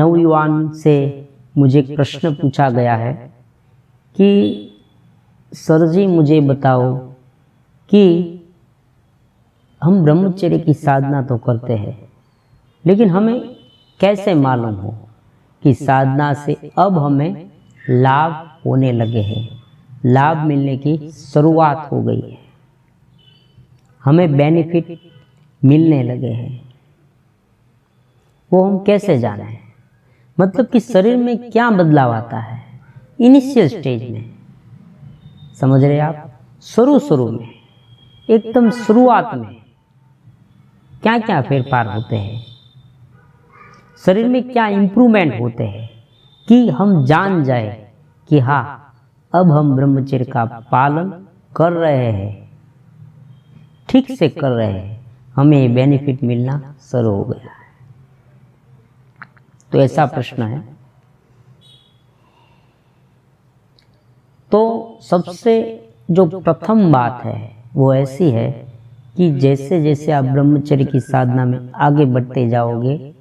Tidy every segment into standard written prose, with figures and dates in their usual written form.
नवयुवान से मुझे एक प्रश्न पूछा गया है कि सर जी मुझे बताओ कि हम ब्रह्मचर्य की साधना तो करते हैं, लेकिन हमें कैसे मालूम हो कि साधना से अब हमें लाभ होने लगे हैं, लाभ मिलने की शुरुआत हो गई है, हमें बेनिफिट मिलने लगे हैं, वो हम कैसे जाने? मतलब कि शरीर में क्या बदलाव आता है इनिशियल स्टेज में, समझ रहे आप? शुरू में, एकदम शुरुआत में क्या क्या फेरफार होते हैं, शरीर में क्या इंप्रूवमेंट होते हैं कि हम जान जाए कि हाँ अब हम ब्रह्मचर्य का पालन कर रहे हैं, ठीक से कर रहे हैं, हमें बेनिफिट मिलना शुरू हो गया है। तो ऐसा प्रश्न है। तो सबसे जो प्रथम बात है वो ऐसी है कि जैसे जैसे आप ब्रह्मचर्य की साधना में आगे बढ़ते जाओगे,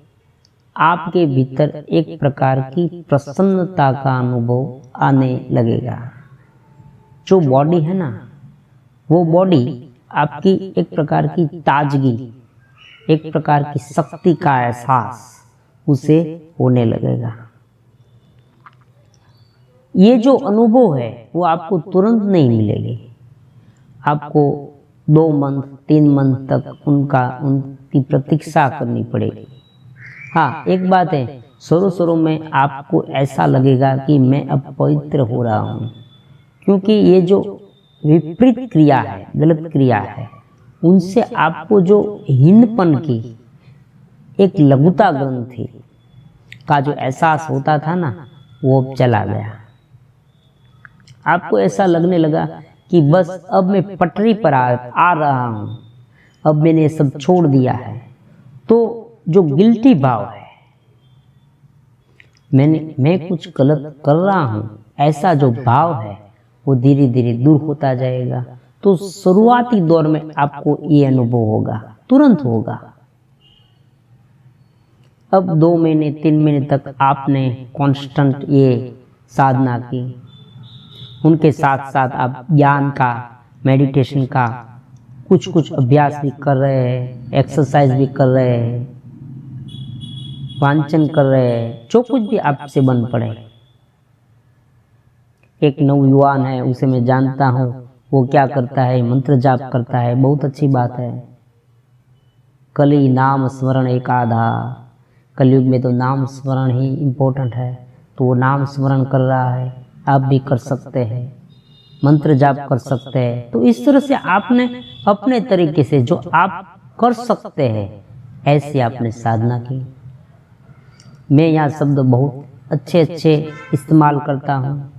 आपके भीतर एक प्रकार की प्रसन्नता का अनुभव आने लगेगा। जो बॉडी है ना, वो बॉडी आपकी एक प्रकार की ताजगी, एक प्रकार की शक्ति का एहसास उसे होने लगेगा। ये जो अनुभव है वो आपको तुरंत नहीं मिलेगी, आपको 2 मंथ 3 मंथ तक उनकी प्रतीक्षा करनी पड़ेगी। हाँ, एक बात है, शुरू में आपको ऐसा लगेगा कि मैं अब पवित्र हो रहा हूँ, क्योंकि ये जो विपरीत क्रिया है, गलत क्रिया है, उनसे आपको जो हीनपन की एक लघुता ग्रंथि का जो एहसास होता था ना, वो अब चला गया। आपको ऐसा लगने लगा कि बस अब मैं पटरी पर आ रहा हूँ, अब मैंने ये सब छोड़ दिया है। तो जो गिल्टी भाव है, मैं कुछ गलत कर रहा हूँ, ऐसा जो भाव है वो धीरे धीरे दूर होता जाएगा। तो शुरुआती दौर में आपको ये अनुभव होगा, तुरंत होगा। अब 2 महीने 3 महीने तक आपने कांस्टेंट ये साधना की, उनके साथ साथ आप ज्ञान का, मेडिटेशन का कुछ अभ्यास भी कर रहे हैं, एक्सरसाइज भी कर रहे हैं, वांचन कर रहे हैं, जो कुछ भी आपसे बन पड़े। एक नवयुवान है, उसे मैं जानता हूँ, वो क्या करता है, मंत्र जाप करता है, बहुत अच्छी बात है। कली नाम स्मरण एकाधा, कलयुग में तो नाम स्मरण ही इम्पोर्टेंट है, तो वो नाम स्मरण कर रहा है। आप भी कर सकते हैं, मंत्र जाप कर सकते हैं। तो इस तरह से आपने अपने तरीके से जो आप कर सकते हैं, ऐसे आपने साधना की। मैं यहाँ शब्द बहुत अच्छे इस्तेमाल करता हूँ,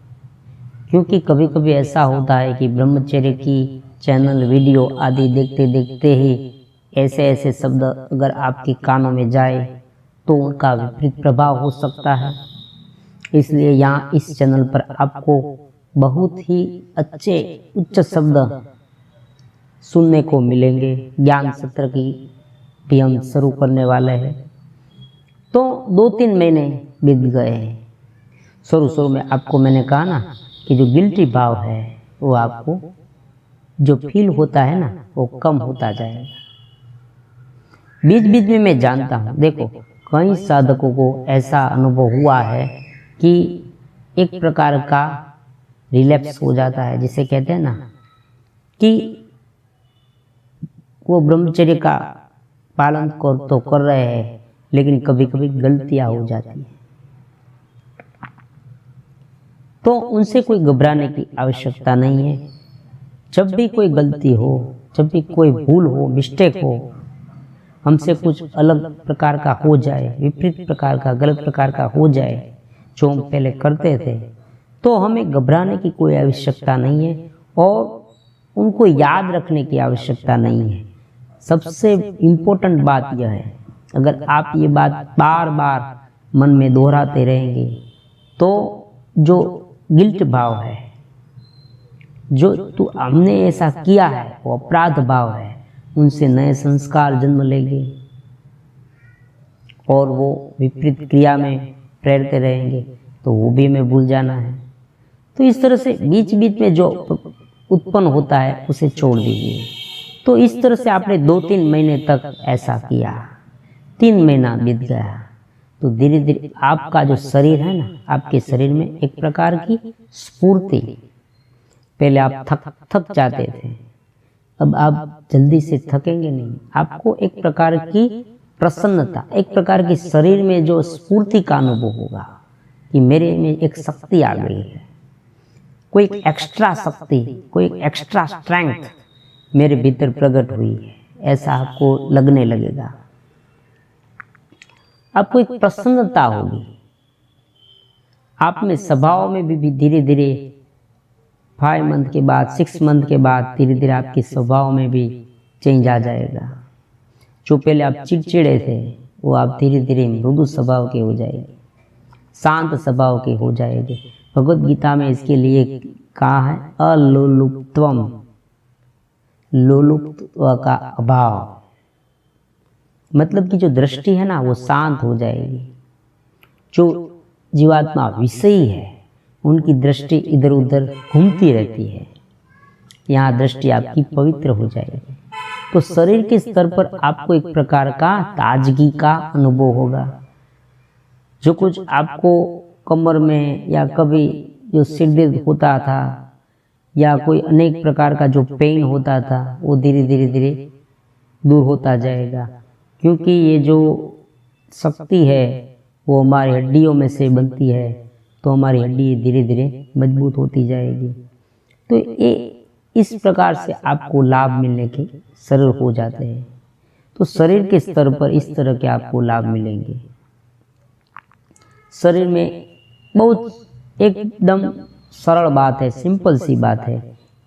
क्योंकि कभी कभी ऐसा होता है कि ब्रह्मचर्य की चैनल वीडियो आदि देखते देखते ही ऐसे शब्द अगर आपके कानों में जाए तो उनका विपरीत प्रभाव हो सकता है। इसलिए यहाँ इस चैनल पर आपको बहुत ही अच्छे उच्च शब्द सुनने को मिलेंगे। ज्ञान सत्र की भी हम शुरू करने वाले हैं। तो 2-3 महीने बीत गए हैं। शुरू में आपको मैंने कहा ना कि जो गिल्टी भाव है वो आपको जो फील होता है ना, वो कम होता जाएगा। बीच में मैं जानता हूँ, देखो कई साधकों को ऐसा अनुभव हुआ है कि एक प्रकार का रिलैप्स हो जाता है, जिसे कहते हैं ना कि वो ब्रह्मचर्य का पालन तो कर रहे हैं, लेकिन कभी कभी गलतियां हो जाती हैं। तो उनसे कोई घबराने की आवश्यकता नहीं है। जब भी कोई गलती हो, जब भी कोई भूल हो, मिस्टेक हो, हमसे कुछ अलग प्रकार का हो जाए, विपरीत प्रकार का, गलत प्रकार का हो जाए जो हम पहले करते थे, तो हमें घबराने की कोई आवश्यकता नहीं है और उनको याद रखने की आवश्यकता नहीं है। सबसे इम्पोर्टेंट बात यह है, अगर आप ये बात बार बार मन में दोहराते रहेंगे तो जो गिल्ट भाव है, जो तू हमने ऐसा किया है, वो अपराध भाव है, उनसे नए संस्कार जन्म लेंगे और वो विपरीत क्रिया में प्रेरते रहेंगे तो वो भी हमें भूल जाना है। तो इस तरह से बीच बीच में जो उत्पन्न होता है उसे छोड़ दीजिए। तो इस तरह से आपने 2-3 महीने तक ऐसा किया, 3 महीना बीत गया, तो धीरे धीरे आपका जो शरीर है ना, आपके शरीर में एक प्रकार की स्फूर्ति, पहले आप थक जाते थे, अब आप जल्दी से थकेंगे नहीं। आपको एक प्रकार की प्रसन्नता, एक प्रकार की शरीर में जो स्फूर्ति का अनुभव होगा कि मेरे में एक शक्ति आ गई है, कोई एक्स्ट्रा शक्ति, कोई एक्स्ट्रा स्ट्रेंथ मेरे भीतर प्रकट हुई है, ऐसा आपको लगने लगेगा। आपको एक प्रसन्नता होगी, आप में स्वभाव में भी धीरे धीरे 5 मंथ के बाद, 6 मंथ के बाद धीरे धीरे आपके स्वभाव में भी चेंज आ जाएगा। जो पहले आप चिड़चिड़े थे वो आप धीरे धीरे मृदु स्वभाव के हो जाएंगे, शांत स्वभाव के हो जाएंगे। भगवत गीता में इसके लिए कहा है अलोलुप्त्वम, लोलुप्त्व का अभाव, मतलब कि जो दृष्टि है ना वो शांत हो जाएगी। जो जीवात्मा विषयी है उनकी दृष्टि इधर उधर घूमती रहती है, यहाँ दृष्टि आपकी पवित्र हो जाएगी। तो शरीर के स्तर पर आपको एक प्रकार का ताजगी का अनुभव होगा। जो कुछ आपको कमर में या कभी जो सिर दर्द होता था या कोई अनेक प्रकार का जो पेन होता था वो धीरे धीरे धीरे दूर होता जाएगा, क्योंकि ये जो शक्ति है वो हमारी हड्डियों में से बनती है, तो हमारी हड्डी धीरे धीरे मजबूत होती जाएगी। तो ये इस प्रकार से आपको लाभ मिलने के सरल हो जाते हैं। तो शरीर के स्तर पर इस तरह के आपको लाभ मिलेंगे। शरीर में बहुत एकदम सरल बात है, सिंपल सी बात है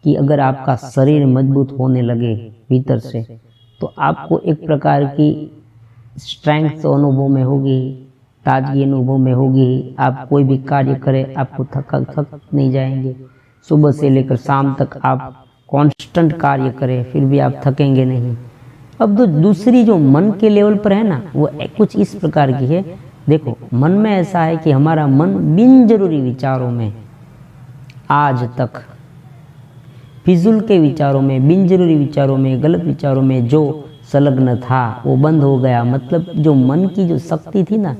कि अगर आपका शरीर मजबूत होने लगे भीतर से, तो आपको एक प्रकार की स्ट्रेंथ अनुभव में होगी, ताजगी अनुभव में होगी। आप कोई भी कार्य करें आपको थक नहीं जाएंगे। सुबह से लेकर शाम तक आप कांस्टेंट कार्य करें फिर भी आप थकेंगे नहीं। अब तो दूसरी जो मन के लेवल पर है ना, वो कुछ इस प्रकार की है। देखो, मन में ऐसा है कि हमारा मन बिन जरूरी विचारों में, आज तक फिजूल के विचारों में, बिन जरूरी विचारों में, गलत विचारों में जो संलग्न था वो बंद हो गया। मतलब जो मन की जो शक्ति थी ना,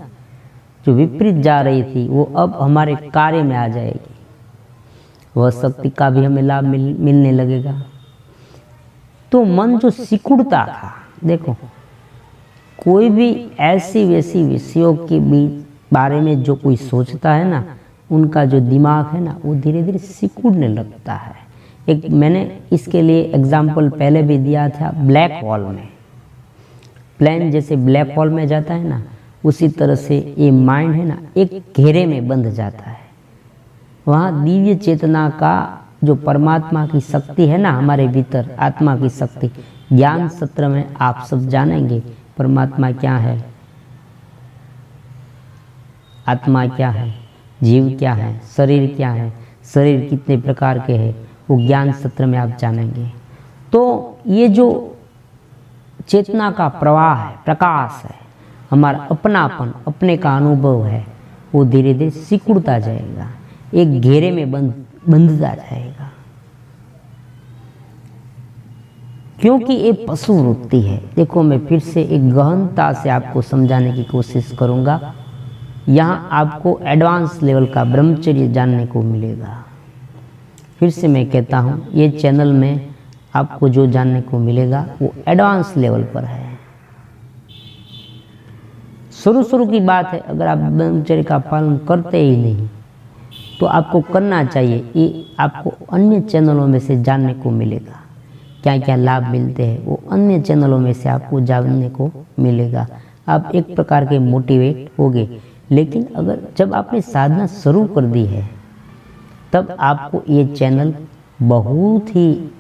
जो विपरीत जा रही थी, वो अब हमारे कार्य में आ जाएगी। वह शक्ति का भी हमें लाभ मिलने लगेगा। तो मन जो सिकुड़ता था, देखो कोई भी ऐसी वैसी विषयों के बारे में जो कोई सोचता है ना, उनका जो दिमाग है ना वो धीरे धीरे सिकुड़ने लगता है। एक मैंने इसके लिए एग्जाम्पल पहले भी दिया था, ब्लैक होल में। प्लेन जैसे ब्लैक होल में जाता है ना, उसी तरह से ये माइंड है ना एक घेरे में बंध जाता है। वहाँ दिव्य चेतना का जो परमात्मा की शक्ति है ना हमारे भीतर, आत्मा की शक्ति, ज्ञान सत्र में आप सब जानेंगे परमात्मा क्या है, आत्मा क्या है, जीव क्या है, शरीर क्या है, शरीर कितने प्रकार के हैं, वो ज्ञान सत्र में आप जानेंगे। तो ये जो चेतना का प्रवाह है, प्रकाश है, हमारा अपनापन, अपने का अनुभव है, वो धीरे धीरे सिकुड़ता जाएगा, एक घेरे में बंधता जाएगा। क्योंकि ये पशु वृत्ति है। देखो, मैं फिर से एक गहनता से आपको समझाने की कोशिश करूंगा। यहाँ आपको एडवांस लेवल का ब्रह्मचर्य जानने को मिलेगा। फिर से मैं कहता हूँ, ये चैनल में आपको जो जानने को मिलेगा वो एडवांस लेवल पर है। शुरू की बात है, अगर आप ब्रह्मचर्य का पालन करते ही नहीं तो आपको करना चाहिए। ये आपको अन्य चैनलों में से जानने को मिलेगा, क्या क्या लाभ मिलते हैं वो अन्य चैनलों में से आपको जानने को मिलेगा। आप एक प्रकार के मोटिवेट होगे। लेकिन अगर जब आपने साधना शुरू कर दी है तब आपको ये चैनल बहुत ही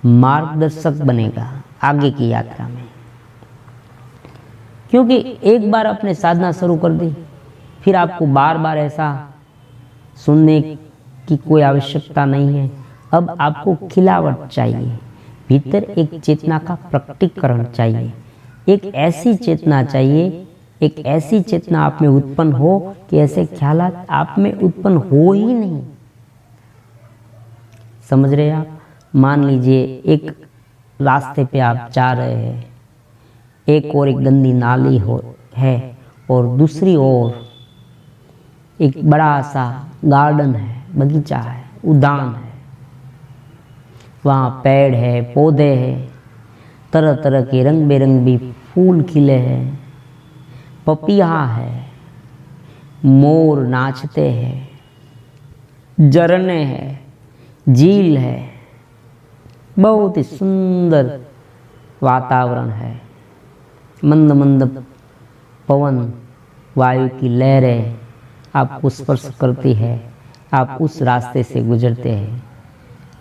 मार्गदर्शक बनेगा आगे की यात्रा में। क्योंकि एक बार आपने साधना शुरू कर दी, फिर आपको बार बार ऐसा सुनने की कोई आवश्यकता नहीं है। अब आपको खिलावट चाहिए, भीतर एक चेतना का प्रकटीकरण चाहिए, एक ऐसी चेतना चाहिए एक ऐसी चेतना आप में उत्पन्न हो कि ऐसे ख्यालात आप में उत्पन्न हो ही नहीं। समझ रहे हैं आप? मान लीजिए एक रास्ते पे आप जा रहे हैं, एक और एक गंदी नाली है और दूसरी ओर एक बड़ा सा गार्डन है, बगीचा है, उद्यान है। वहाँ पेड़ है, पौधे हैं, तरह तरह के रंग बिरंगी फूल खिले हैं, पपीहा है, मोर नाचते हैं, झरने हैं, झील है, बहुत ही सुंदर वातावरण है। मंद मंद पवन, वायु की लहरें आपको स्पर्श करती है, आप उस रास्ते से गुजरते हैं।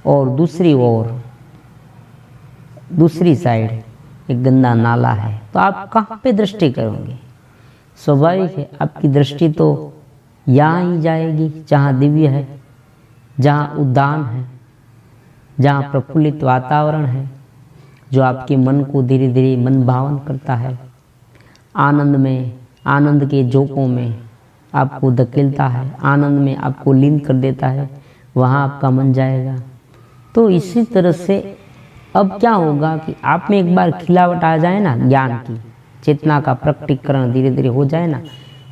और दूसरी ओर, दूसरी साइड एक गंदा नाला है, तो आप कहाँ पे दृष्टि करोगे? स्वाभाविक है, आपकी दृष्टि तो यहाँ ही जाएगी जहाँ दिव्य है, जहाँ उद्यान है, जहाँ प्रफुल्लित वातावरण है, जो आपके मन को धीरे धीरे मन भावन करता है, आनंद में, आनंद के झोंकों में आपको धकेलता है, आनंद में आपको लीन कर देता है, वहाँ आपका मन जाएगा। तो इसी तरह से अब क्या होगा कि आप में एक बार खिलावट आ जाए ना, ज्ञान की, चेतना का प्रकटीकरण धीरे धीरे हो जाए ना,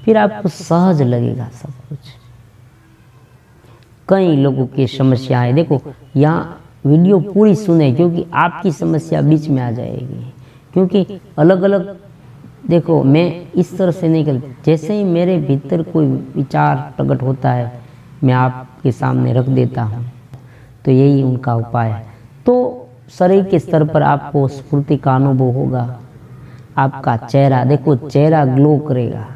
फिर आपको सहज लगेगा सब कुछ। कई लोगों की समस्याएं, देखो यहाँ वीडियो पूरी सुने, क्योंकि आपकी समस्या बीच में आ जाएगी। क्योंकि अलग अलग, देखो मैं इस तरह से नहीं करती, जैसे ही मेरे भीतर कोई विचार प्रकट होता है मैं आपके सामने रख देता हूँ, तो यही उनका उपाय है। तो शरीर के स्तर पर आपको स्फूर्ति का अनुभव होगा, आपका चेहरा, देखो चेहरा ग्लो करेगा।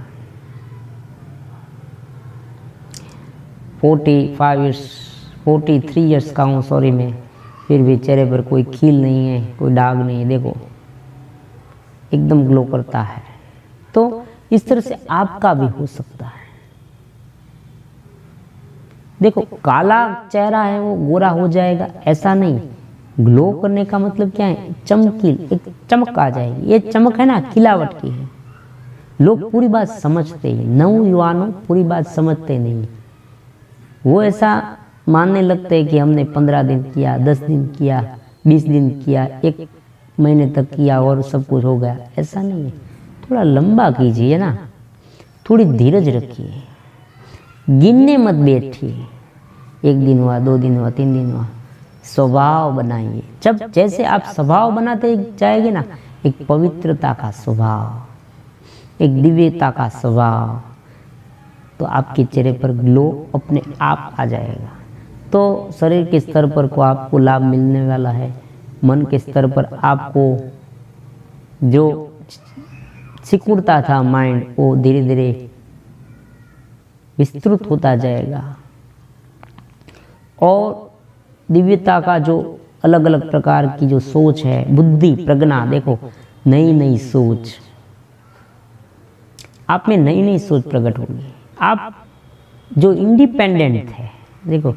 43 ईयर्स का हूँ, सॉरी मैं, फिर भी चेहरे पर कोई खील नहीं है, कोई दाग नहीं है, देखो एकदम ग्लो करता है। तो इस तरह से आपका भी हो सकता है। देखो काला चेहरा है वो गोरा हो जाएगा ऐसा नहीं, ग्लो करने का मतलब क्या है? चमकील, एक चमक आ जाएगी। ये चमक है ना, खिलावट की है। लोग पूरी बात समझते ही, नौयुवानों पूरी बात समझते नहीं। वो ऐसा मानने लगते हैं कि हमने 15 दिन किया, 10 दिन किया, 20 दिन किया, 1 महीने तक किया और सब कुछ हो गया। ऐसा नहीं है, थोड़ा लंबा कीजिए ना, थोड़ी धीरज रखिए, गिनने मत बैठिए। 1 दिन हुआ, 2 दिन हुआ, 3 दिन हुआ, स्वभाव बनाइए। जब जैसे आप स्वभाव बनाते जाएंगे ना, एक पवित्रता का स्वभाव, एक दिव्यता का स्वभाव, तो आपके चेहरे पर ग्लो अपने आप आ जाएगा। तो शरीर के स्तर पर को आपको लाभ मिलने वाला है, मन के स्तर पर आपको जो सिकुड़ता था माइंड, वो धीरे धीरे विस्तृत होता जाएगा। और दिव्यता का जो अलग अलग प्रकार की जो सोच है, बुद्धि, प्रज्ञा, देखो नई नई सोच, आप में नई नई सोच प्रकट होगी। आप जो इंडिपेंडेंट थे, देखो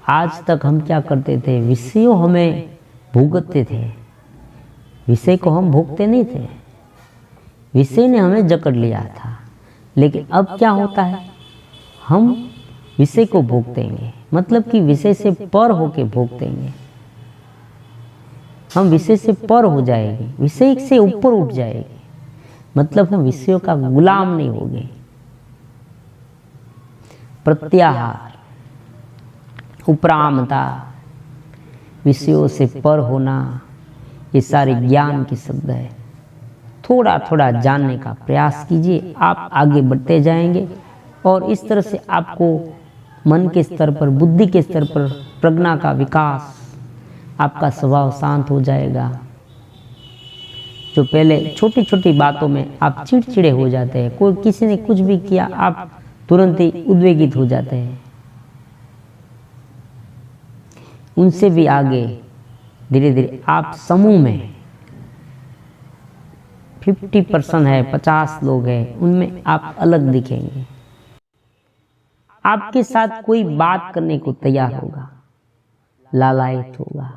आज तक हम क्या करते थे, विषयों हमें भुगतते थे, विषय को हम भोगते नहीं थे, विषय ने हमें जकड़ लिया था। लेकिन अब क्या होता है, हम विषय को भोगतेंगे, मतलब कि विषय से पर होके भोगतेंगे। हम विषय से पर हो जाएंगे, विषय से ऊपर उठ जाएंगे, मतलब हम विषयों का गुलाम नहीं होंगे। प्रत्याहार, उपरामता, विषयों से पर होना, ये सारे ज्ञान के शब्द है। थोड़ा थोड़ा जानने का प्रयास कीजिए, आप आगे बढ़ते जाएंगे। और इस तरह से आपको मन के स्तर पर, बुद्धि के स्तर पर प्रज्ञा का विकास, आपका स्वभाव शांत हो जाएगा। जो पहले छोटी छोटी बातों में आप चिड़चिड़े हो जाते हैं, कोई किसी ने कुछ भी किया आप तुरंत ही उद्वेगित हो जाते हैं, उनसे भी आगे धीरे धीरे आप समूह में 50% है, 50 लोग हैं, उनमें आप अलग दिखेंगे। आपके साथ कोई बात करने को तैयार होगा, लालायित होगा।